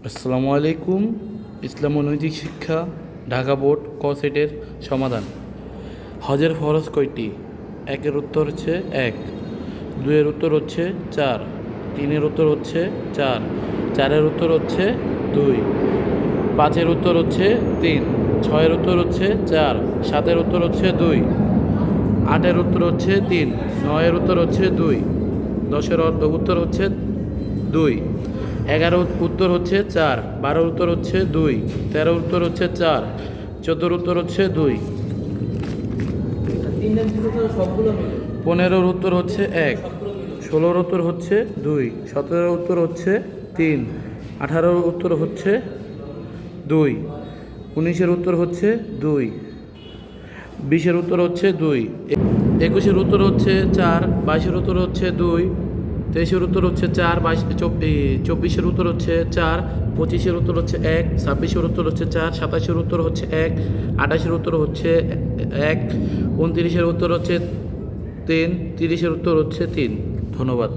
আসসালামু আলাইকুম। ইসলাম ও নৈতিক শিক্ষা, ঢাকা বোর্ড, ক সেটের সমাধান। হজের ফরজ কয়টি? একের উত্তর হচ্ছে 1, 2-এর উত্তর হচ্ছে 4, 3-এর উত্তর হচ্ছে 4, 4-এর উত্তর হচ্ছে 2, 5-এর উত্তর হচ্ছে 3, 6-এর উত্তর হচ্ছে 4, 7-এর উত্তর হচ্ছে 2, 8-এর উত্তর হচ্ছে 3, 9-এর উত্তর হচ্ছে 2, 10-এর উত্তর হচ্ছে 2, 11-র উত্তর হচ্ছে 4, 12-র উত্তর হচ্ছে 2, 13-র উত্তর হচ্ছে 4, 14-র উত্তর হচ্ছে 2, 15-র উত্তর হচ্ছে 1, 16-র উত্তর হচ্ছে 2, 17-র উত্তর হচ্ছে 3, 18-র উত্তর হচ্ছে 2, 19-এর উত্তর হচ্ছে 2, 20-এর উত্তর হচ্ছে 2, 21-এর উত্তর হচ্ছে 4, 22-এর উত্তর হচ্ছে 2, 23-এর উত্তর হচ্ছে 4, 24-এর উত্তর হচ্ছে 4, 25-এর উত্তর হচ্ছে 1, 26-এর উত্তর হচ্ছে 4, 27-এর উত্তর হচ্ছে 1, 28-এর উত্তর হচ্ছে 1, 29-এর উত্তর হচ্ছে 3, 30-এর উত্তর হচ্ছে 3। ধন্যবাদ।